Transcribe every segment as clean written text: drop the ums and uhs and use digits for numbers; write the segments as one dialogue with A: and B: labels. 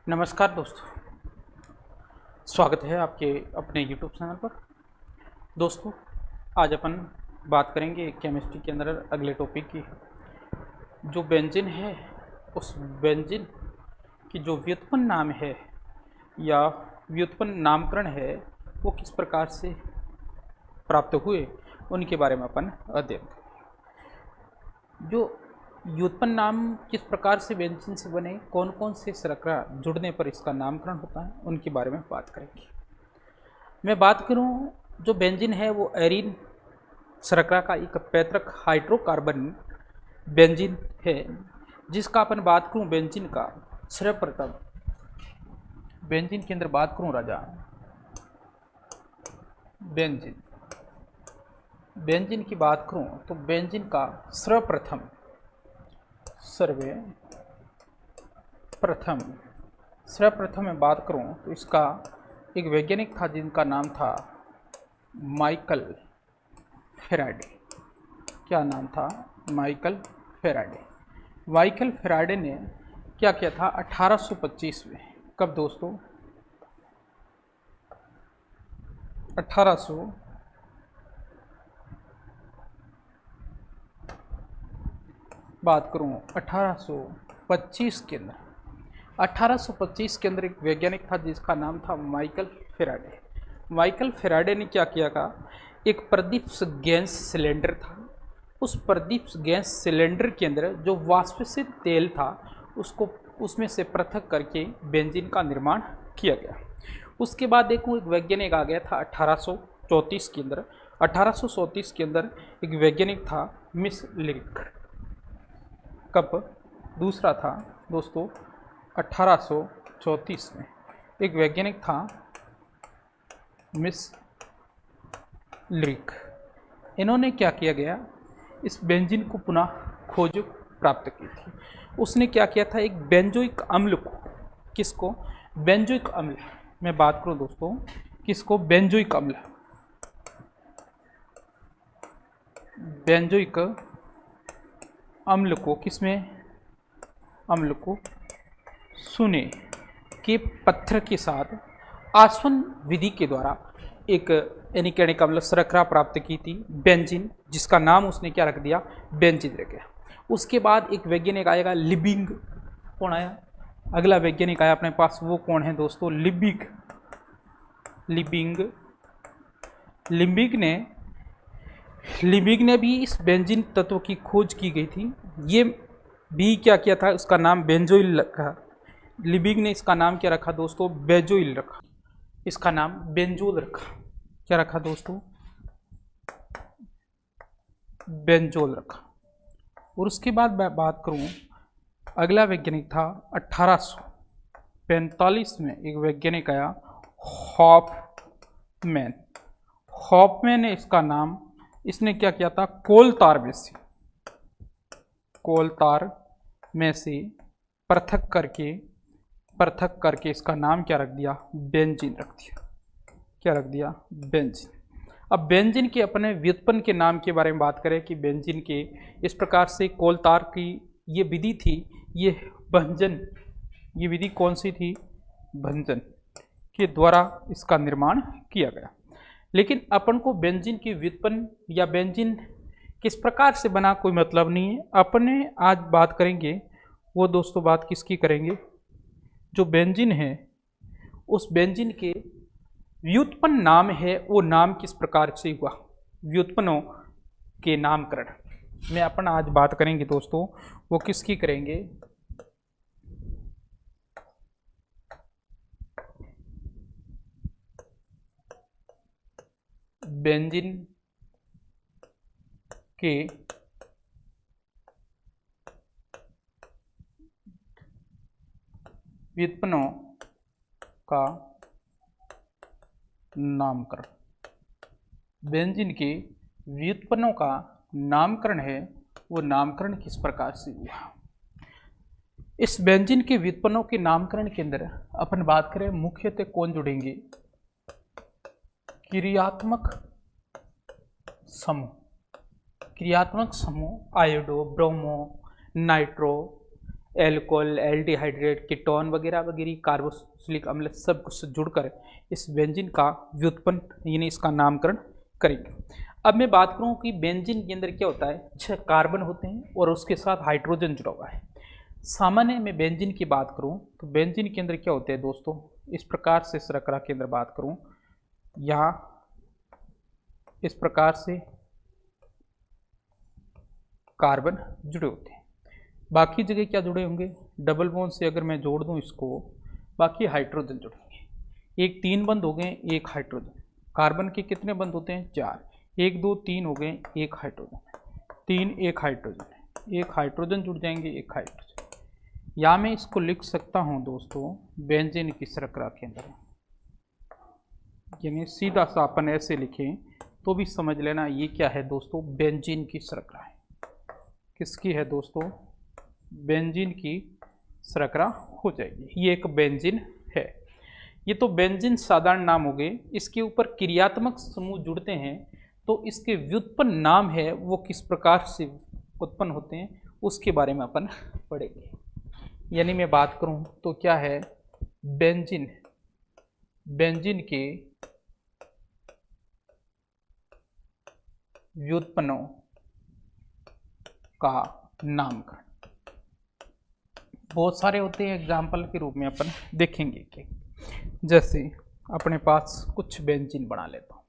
A: नमस्कार दोस्तों, स्वागत है आपके अपने YouTube चैनल पर। दोस्तों, आज अपन बात करेंगे केमिस्ट्री के अंदर अगले टॉपिक की। जो बेंजीन है, उस बेंजीन की जो व्युत्पन्न नाम है या व्युत्पन्न नामकरण है, वो किस प्रकार से प्राप्त हुए, उनके बारे में अपन अध्ययन करेंगे। जो व्युत्पन्न नाम किस प्रकार से बेंजीन से बने, कौन कौन से शर्करा जुड़ने पर इसका नामकरण होता है, उनके बारे में बात करेंगे। मैं बात करूं, जो बेंजीन है वो एरीन शर्करा का एक पैतृक हाइड्रोकार्बन बेंजीन है, जिसका अपन बात करूं बेंजीन का सर्वप्रथम बेंजीन के अंदर बात करूं राजा बेंजीन की बात करूं तो बेंजीन का सर्वप्रथम मैं बात करूं तो इसका एक वैज्ञानिक था जिनका नाम था माइकल फेराडे। क्या नाम था? Michael Faraday. माइकल फेराडे ने क्या किया था 1825 में। कब दोस्तों? 1825 के अंदर एक वैज्ञानिक था जिसका नाम था माइकल फेराडे। माइकल फेराडे ने क्या किया था, एक प्रदीप्त गैस सिलेंडर था। उस प्रदीप्त गैस सिलेंडर के अंदर जो वाष्पशील तेल था, उसको उसमें से पृथक करके बेंजीन का निर्माण किया गया। उसके बाद देखो एक वैज्ञानिक आ गया था 1834 के अंदर। 1834 के अंदर एक वैज्ञानिक था मिस लिरिक। कब? दूसरा था दोस्तों 1834 में एक वैज्ञानिक था मिस लिरिक। इन्होंने क्या किया गया, इस बेंजीन को पुनः खोज प्राप्त की थी। उसने क्या किया था, एक बेंजोइक अम्ल को, किसको? बेंजोइक अम्ल। मैं बात करूं दोस्तों, किसको? बेंजोइक अम्ल। बेंजोइक अम्ल को किसमें? अम्ल को चूने के पत्थर के साथ आसवन विधि के द्वारा एक एनिकैनिक अम्ल शर्करा प्राप्त की थी, बेंजीन, जिसका नाम उसने क्या रख दिया? बेंजीन रख दिया। उसके बाद एक वैज्ञानिक आएगा लिबिंग। कौन आया? अगला वैज्ञानिक आया अपने पास, वो कौन है दोस्तों? लिबिंग ने भी इस बेंजीन तत्व की खोज की गई थी। ये भी क्या किया था, उसका नाम बेंजोइल रखा। लिबिंग ने इसका नाम क्या रखा दोस्तों? बेंजोइल रखा। इसका नाम बेंजोल रखा। क्या रखा दोस्तों? बेंजोल रखा। और उसके बाद मैं बात करूं, अगला वैज्ञानिक था 1845 में एक वैज्ञानिक आया हॉफमैन ने इसका नाम, इसने क्या किया था, कोलतार में से पृथक करके इसका नाम क्या रख दिया? बेंजीन रख दिया। क्या रख दिया? बेंजीन। अब बेंजीन के अपने व्युत्पन्न के नाम के बारे में बात करें कि बेंजीन के इस प्रकार से कोलतार की ये विधि थी, ये विधि कौन सी थी? भंजन के द्वारा इसका निर्माण किया गया। लेकिन अपन को बेंजीन की व्युत्पन्न या बेंजीन किस प्रकार से बना कोई मतलब नहीं है। अपने आज बात करेंगे वो दोस्तों, बात किसकी करेंगे? जो बेंजीन है, उस बेंजीन के व्युत्पन्न नाम है, वो नाम किस प्रकार से हुआ, व्युत्पन्नों के नामकरण में अपन आज बात करेंगे दोस्तों। वो किसकी करेंगे? बेंजीन के व्युत्पन्नों का नामकरण। बेंजीन के व्युत्पन्नों का नामकरण है, वो नामकरण किस प्रकार से हुआ। इस बेंजीन के व्युत्पन्नों के नामकरण के अंदर अपन बात करें, मुख्यतः कौन जुड़ेंगे? क्रियात्मक समूह iodo, bromo, nitro, alcohol, aldehydrate, ketone वगैरह वगैरह, कार्बोक्सिलिक अम्ल सब कुछ जुड़कर इस बेंजीन का व्युत्पन्न यानी इसका नामकरण करेंगे। अब मैं बात करूं कि बेंजीन के अंदर क्या होता है, 6 कार्बन होते हैं और उसके साथ हाइड्रोजन जुड़ा हुआ है। सामान्य में बेंजीन की बात करूं तो बेंजीन के अंदर क्या होते हैं दोस्तों, इस प्रकार से शर्करा के अंदर बात करूं, यहाँ इस प्रकार से कार्बन जुड़े होते हैं। बाकी जगह क्या जुड़े होंगे, डबल बॉन्ड से अगर मैं जोड़ दूं इसको, बाकी हाइड्रोजन जुड़ेंगे। एक 3 बंद हो गए, एक हाइड्रोजन। कार्बन के कितने बंद होते हैं, 4, 1 2 3 हो गए, एक हाइड्रोजन, 3 एक हाइड्रोजन, एक हाइड्रोजन जुड़ जाएंगे, एक हाइड्रोजन। या मैं इसको लिख सकता हूं दोस्तों बेंजीन की शर्करा के अंदर, यानी सीधा सा अपन ऐसे लिखें तो भी समझ लेना ये क्या है दोस्तों, बेंजीन की शर्करा है। किसकी है दोस्तों, बेंजीन की शर्करा हो जाएगी। ये एक बेंजीन है। ये तो बेंजीन साधारण नाम हो गए। इसके ऊपर क्रियात्मक समूह जुड़ते हैं तो इसके व्युत्पन्न नाम है वो किस प्रकार से उत्पन्न होते हैं उसके बारे में अपन पढ़ेंगे। यानी मैं बात करूं तो क्या है, बेंजीन, बेंजीन के व्युत्पन्नों का नामकरण बहुत सारे होते हैं। एग्जाम्पल के रूप में अपन देखेंगे कि जैसे अपने पास कुछ बेंजीन बना लेता हूं,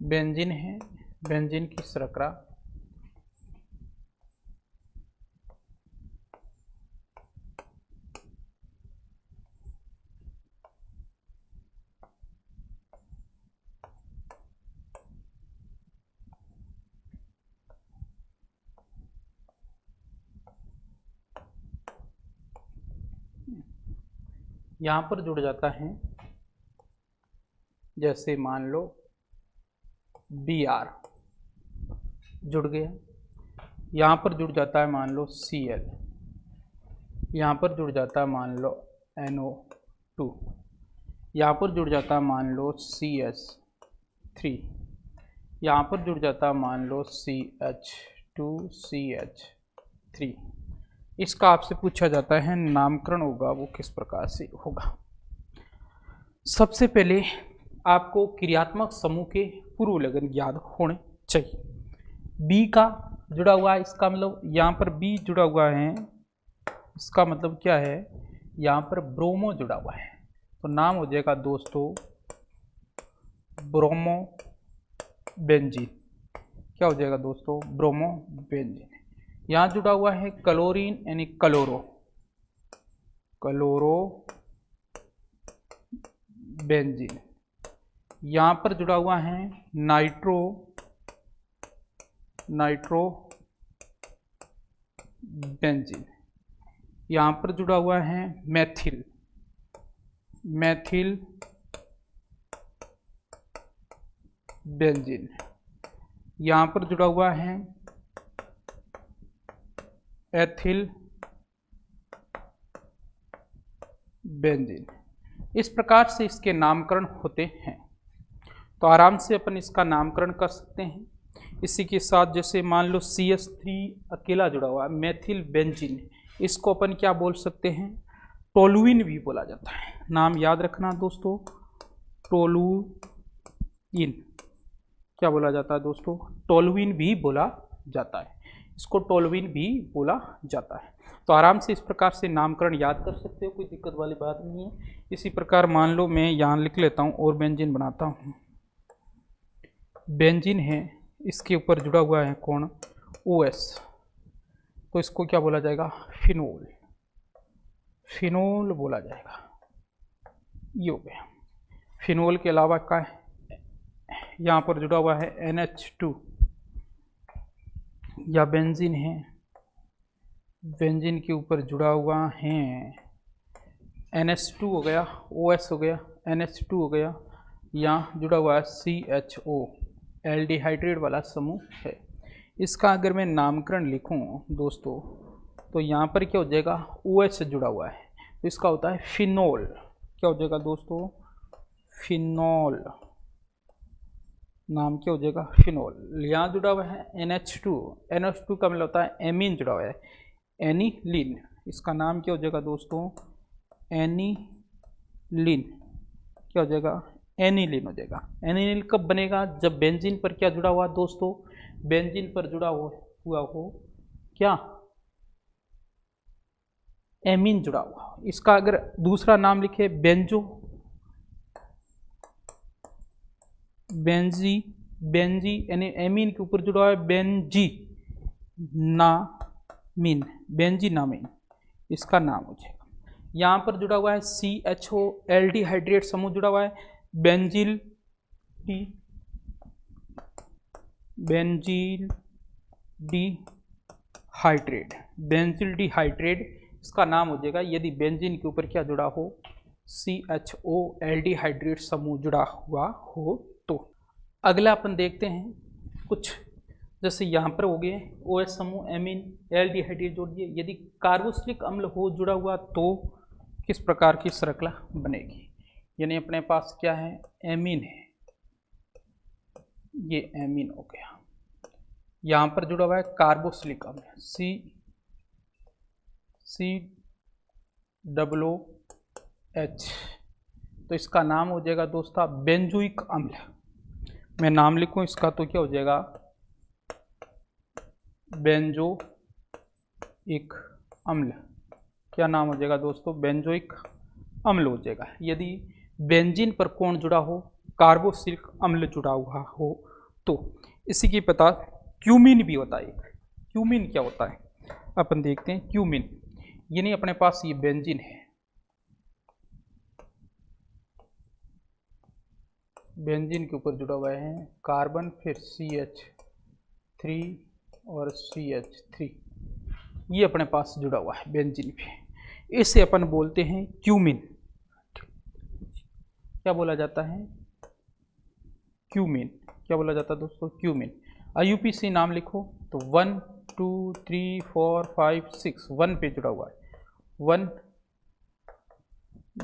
A: बेंजीन है, बेंजीन की शर्करा, यहां पर जुड़ जाता है, जैसे मान लो Br जुड़ गया, यहाँ पर जुड़ जाता है मान लो Cl, यहाँ पर जुड़ जाता है मान लो NO2, यहाँ पर जुड़ जाता है मान लो CH3, यहाँ पर जुड़ जाता है मान लो CH2CH3। इसका आपसे पूछा जाता है नामकरण होगा वो किस प्रकार से होगा। सबसे पहले आपको क्रियात्मक समूह के पूर्व लगन याद होने चाहिए। बी का जुड़ा हुआ है, इसका मतलब यहाँ पर बी जुड़ा हुआ है, इसका मतलब क्या है, यहाँ पर ब्रोमो जुड़ा हुआ है, तो नाम हो जाएगा दोस्तों ब्रोमो बेंजीन। क्या हो जाएगा दोस्तों, ब्रोमो बेंजीन। यहाँ जुड़ा हुआ है क्लोरीन यानी क्लोरो, क्लोरो बेंजीन। यहाँ पर जुड़ा हुआ है नाइट्रो, नाइट्रो बेंजीन। यहाँ पर जुड़ा हुआ है मैथिल, मैथिल बेंजीन। यहाँ पर जुड़ा हुआ है एथिल बेंजीन। इस प्रकार से इसके नामकरण होते हैं, तो आराम से अपन इसका नामकरण कर सकते हैं। इसी के साथ जैसे मान लो CH3 अकेला जुड़ा हुआ है, मेथिल बेंजीन, इसको अपन क्या बोल सकते हैं, टोलुइन भी बोला जाता है। नाम याद रखना दोस्तों, टोलुइन। क्या बोला जाता है दोस्तों, टोलुइन भी बोला जाता है, इसको टोलुइन भी बोला जाता है। तो आराम से इस प्रकार से नामकरण याद कर सकते हो, कोई दिक्कत वाली बात नहीं है। इसी प्रकार मान लो मैं यहाँ लिख लेता हूँ और बेंजीन बनाता हूँ। बेंजीन है, इसके ऊपर जुड़ा हुआ है कौन, OS, तो इसको क्या बोला जाएगा, फिनोल, फिनोल बोला जाएगा। ये हो गया। फिनोल के अलावा क्या है, यहाँ पर जुड़ा हुआ है NH2 या बेंजीन है, बेंजीन के ऊपर जुड़ा हुआ है NH2 हो गया, OS हो गया, NH2 हो गया, यहाँ जुड़ा हुआ है CHO, एल्डिहाइड्रेट वाला समूह है। इसका अगर मैं नामकरण लिखूं दोस्तों तो यहाँ पर क्या हो जाएगा, OH से जुड़ा हुआ है, तो इसका होता है फिनोल। क्या हो जाएगा दोस्तों, फिनॉल, नाम क्या हो जाएगा, फिनॉल। यहाँ जुड़ा हुआ है NH2, NH2 का मतलब होता है एमीन जुड़ा हुआ है, एनिलीन। इसका नाम क्या हो जाएगा दोस्तों, एनिलीन। क्या हो जाएगा, एनिलीन हो जाएगा। एनिलीन कब बनेगा, जब बेंजीन पर क्या जुड़ा हुआ दोस्तों, बेंजीन पर जुड़ा हुआ हो क्या, एमीन जुड़ा हुआ। इसका अगर दूसरा नाम लिखे बेंजी यानी एमीन के ऊपर जुड़ा हुआ है बेंजीनामीन, इसका नाम हो जाएगा। यहाँ पर जुड़ा हुआ है CHO एल्डिहाइड्रेट समूह जुड़ा हुआ है, बेंजील डिहाइड्रेट, इसका नाम हो जाएगा यदि बेंजीन के ऊपर क्या जुड़ा हो, CHO एल्डिहाइड्रेट समूह जुड़ा हुआ हो तो। अगला अपन देखते हैं कुछ, जैसे यहाँ पर हो गए OH समूह, एमीन, एल्डिहाइड्रेट जोड़ दिए। यदि कार्बोक्सिलिक अम्ल हो जुड़ा हुआ तो किस प्रकार की श्रृंखला बनेगी, यानी अपने पास क्या है, एमीन है, ये एमीन हो गया। यहाँ पर जुड़ा हुआ है कार्बोक्सिलिक अम्ल, COOH, तो इसका नाम हो जाएगा दोस्तों बेंजोइक अम्ल। मैं नाम लिखूं इसका तो क्या हो जाएगा, बेंजोइक अम्ल। क्या नाम हो जाएगा दोस्तों, बेंजोइक अम्ल हो जाएगा। यदि बेंजीन पर कौन जुड़ा हो, कार्बोक्सिलिक अम्ल जुड़ा हुआ हो तो। इसी की पता क्यूमीन भी होता है एक। क्यूमीन क्या होता है अपन देखते हैं। क्यूमीन यानी अपने पास ये बेंजीन है, बेंजीन के ऊपर जुड़ा हुआ है कार्बन, फिर CH3 और CH3, ये अपने पास जुड़ा हुआ है बेंजीन पे, इसे अपन बोलते हैं क्यूमीन। क्या बोला जाता है, क्यूमीन। क्या बोला जाता है दोस्तों, क्यूमीन। IUPAC नाम लिखो तो 1 2 3 4 5 6, 1 पे जुड़ा हुआ है, 1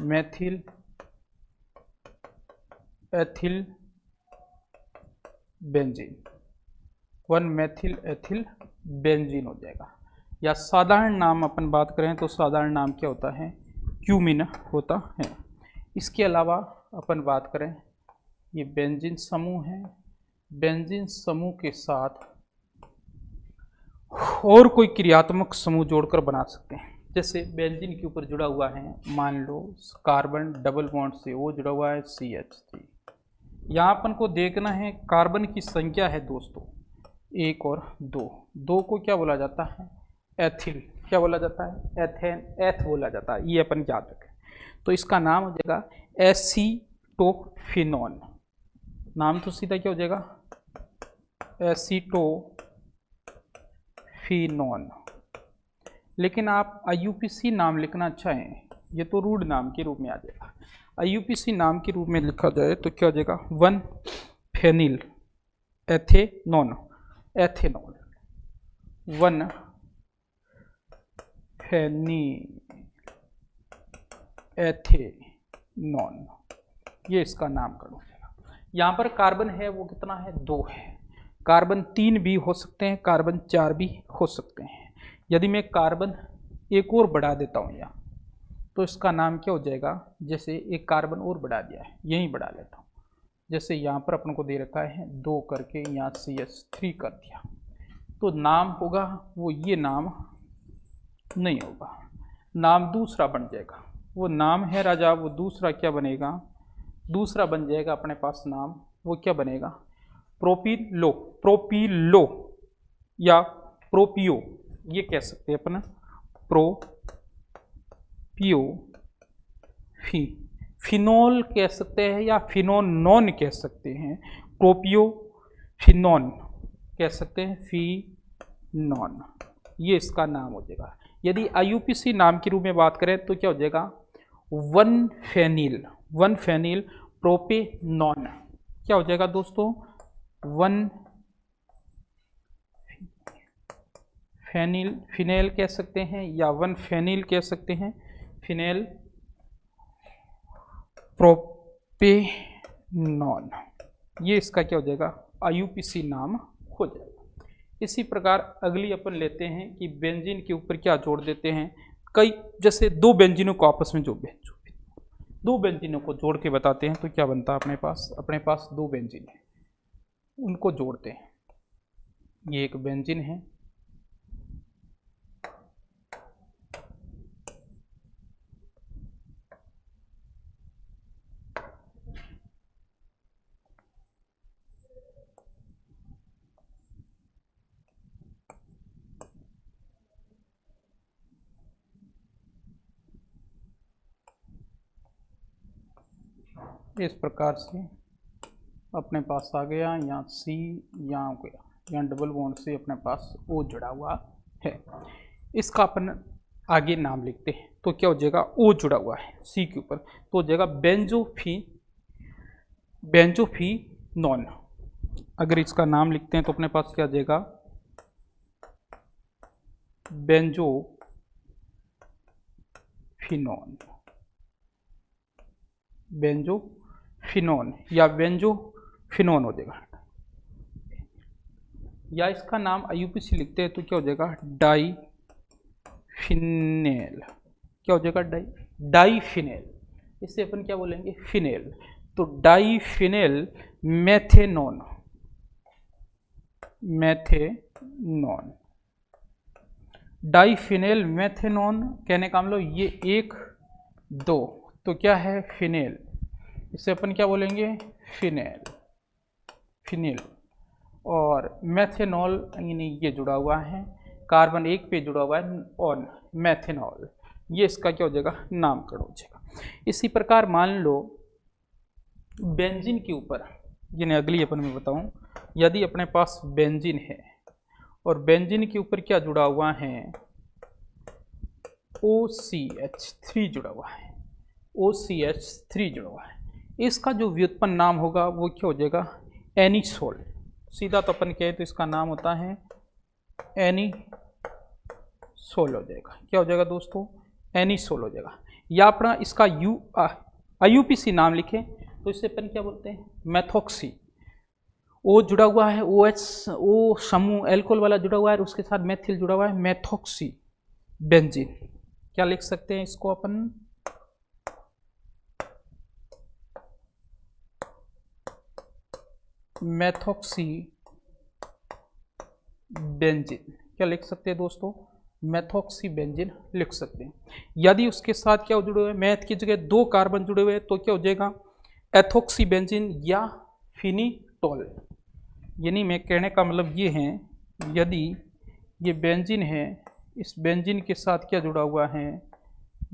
A: methyl ethyl benzene, 1 methyl ethyl benzene हो जाएगा। या साधारण नाम अपन बात करें तो साधारण नाम क्या होता है, क्यूमीन होता है। इसके अलावा अपन बात करें, ये बेंजीन समूह है, बेंजीन समूह के साथ और कोई क्रियात्मक समूह जोड़कर बना सकते हैं। जैसे बेंजीन के ऊपर जुड़ा हुआ है, मान लो कार्बन डबल बॉन्ड से वो जुड़ा हुआ है CH3। यहाँ अपन को देखना है कार्बन की संख्या है दोस्तों 1 और 2, 2 को क्या बोला जाता है, एथिल। क्या बोला जाता है, एथेन, एथ बोला जाता है, ये अपन याद रखें। तो इसका नाम हो जाएगा एसीटोफिनॉन। नाम तो सीधा क्या हो जाएगा, एसीटोफिनॉन। लेकिन आप IUPAC नाम लिखना चाहें, ये तो रूढ़ नाम के रूप में आ जाएगा। IUPAC नाम के रूप में लिखा जाए तो क्या हो जाएगा, 1 फेनिल एथेनॉन, 1 फेनिल एथेनॉन, ये इसका नामकरण हो जाएगा। यहाँ पर कार्बन है वो कितना है, 2 है। कार्बन 3 भी हो सकते हैं, कार्बन 4 भी हो सकते हैं। यदि मैं कार्बन एक और बढ़ा देता हूँ यहाँ, तो इसका नाम क्या हो जाएगा, जैसे एक कार्बन और बढ़ा दिया है, यहीं बढ़ा लेता हूँ। जैसे यहाँ पर अपन को दे रखा है 2 करके, यहाँ CH3 कर दिया, तो नाम होगा वो ये नाम नहीं होगा, नाम दूसरा बन जाएगा। वो नाम है राजा, वो दूसरा क्या बनेगा, दूसरा बन जाएगा अपने पास नाम, वो क्या बनेगा, प्रोपीलो, प्रोपीलो या प्रोपियो, ये कह सकते हैं अपन, प्रोपियो, फिनोल कह सकते हैं या फिनोनॉन कह सकते हैं, प्रोपियो फिनॉन कह सकते हैं, फिनॉन, ये इसका नाम हो जाएगा। यदि IUPAC नाम के रूप में बात करें तो क्या हो जाएगा, 1 फेनिल प्रोपेनॉन। क्या हो जाएगा दोस्तों, 1 फिनेल कह सकते हैं या 1 फेनिल कह सकते हैं, फिनेल पेनॉन, ये इसका क्या हो जाएगा, IUPAC नाम हो जाएगा। इसी प्रकार अगली अपन लेते हैं कि बेंजीन के ऊपर क्या जोड़ देते हैं, कई जैसे दो बेंजीनों को आपस में दो बेंजीनों को जोड़ के बताते हैं तो क्या बनता है अपने पास दो बेंजीन है, उनको जोड़ते हैं। ये एक बेंजीन है, इस प्रकार से अपने पास आ गया, यहाँ C यहाँ हो गया, यहाँ डबल बॉन्ड से अपने पास O जुड़ा हुआ है। इसका अपन आगे नाम लिखते हैं तो क्या हो जाएगा, O जुड़ा हुआ है C के ऊपर तो हो जाएगा बेंजोफिनोन। अगर इसका नाम लिखते हैं तो अपने पास क्या आ जाएगा, बेंजोफिनोन या बेंजोफिनोन हो जाएगा। या इसका नाम IUPAC लिखते हैं तो क्या हो जाएगा, डाईफिनेल। क्या हो जाएगा, डाईफिनेल। इससे अपन क्या बोलेंगे, फिनेल। तो डाईफिनेल मेथेनॉन, डाईफिनेल मेथेनॉन कहने का हम लोग ये 1 2 तो क्या है, फिनेल। इसे अपन क्या बोलेंगे, फिनेल। और मेथेनॉल यानी ये जुड़ा हुआ है, कार्बन 1 पे जुड़ा हुआ है ऑन, मेथेनॉल। ये इसका क्या हो जाएगा, नामकरण हो जाएगा। इसी प्रकार मान लो बेंजीन के ऊपर, जिन्हें अगली अपन में बताऊं, यदि अपने पास बेंजीन है और बेंजीन के ऊपर क्या जुड़ा हुआ है, OCH3 जुड़ा हुआ है, OCH3 जुड़ा हुआ है। इसका जो व्युत्पन्न नाम होगा वो क्या हो जाएगा, एनिसोल। सीधा तो अपन कहें तो इसका नाम होता है एनिसोल हो जाएगा। क्या हो जाएगा दोस्तों, एनिसोल हो जाएगा। या अपना इसका IUPAC नाम लिखें तो इससे अपन क्या बोलते हैं, मेथॉक्सी। O जुड़ा हुआ है, OH O समूह एल्कोहल वाला जुड़ा हुआ है, उसके साथ मेथिल जुड़ा हुआ है, मेथॉक्सी बेंजीन। क्या लिख सकते हैं इसको अपन, मेथॉक्सी बेंजीन। क्या लिख सकते हैं दोस्तों, मेथॉक्सी बेंजीन लिख सकते हैं। यदि उसके साथ क्या जुड़े हुए, मैथ की जगह 2 कार्बन जुड़े हुए तो क्या हो जाएगा, एथोक्सी बेंजीन या फिनिटोल। यानी मैं कहने का मतलब ये है, यदि ये बेंजीन है, इस बेंजीन के साथ क्या जुड़ा हुआ है,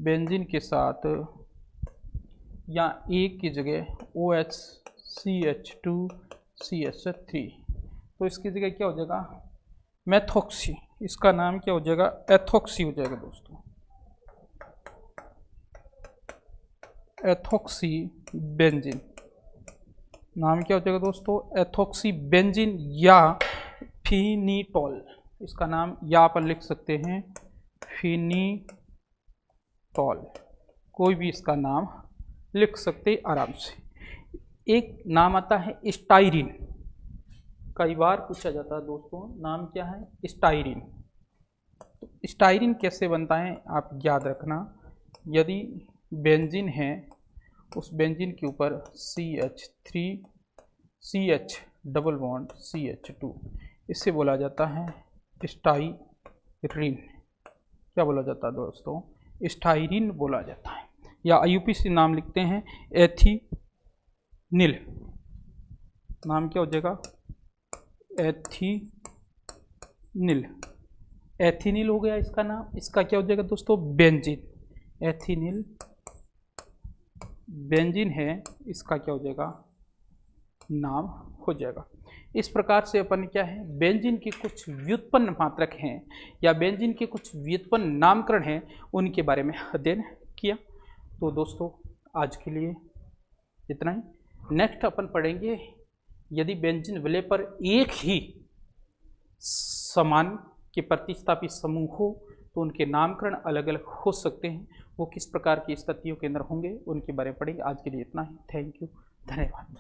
A: बेंजीन के साथ या एक की जगह OHCH2CH3 तो इसकी जगह क्या हो जाएगा, मेथॉक्सी। इसका नाम क्या हो जाएगा, एथोक्सी हो जाएगा दोस्तों, एथोक्सी बेंजीन। नाम क्या हो जाएगा दोस्तों, एथोक्सी बेंजीन या फिनिटोल। इसका नाम या अपन लिख सकते हैं फिनिटोल, कोई भी इसका नाम लिख सकते आराम से। एक नाम आता है स्टाइरिन, कई बार पूछा जाता है दोस्तों, नाम क्या है, स्टाइरिन। तो स्टाइरिन कैसे बनता है आप याद रखना, यदि बेंजीन है, उस बेंजीन के ऊपर CH डबल बॉन्ड CH2, इससे बोला जाता है स्टाइरिन। क्या बोला जाता है दोस्तों, स्टाइरिन बोला जाता है। या IUPAC नाम लिखते हैं एथिनिल। नाम क्या हो जाएगा, एथिनिल हो गया इसका नाम। इसका क्या हो जाएगा दोस्तों, बेंजीन। एथिनिल बेंजीन है, इसका क्या हो जाएगा, नाम हो जाएगा। इस प्रकार से अपन क्या है, बेंजीन के कुछ व्युत्पन्न मात्रक हैं या बेंजीन के कुछ व्युत्पन्न नामकरण हैं, उनके बारे में अध्ययन किया। तो दोस्तों आज के लिए इतना ही। नेक्स्ट अपन पढ़ेंगे, यदि बेंजीन विलय पर एक ही समान के प्रतिस्थापी समूह हो तो उनके नामकरण अलग अलग हो सकते हैं, वो किस प्रकार की स्थितियों के अंदर होंगे उनके बारे में पढ़ेंगे। आज के लिए इतना ही। थैंक यू, धन्यवाद।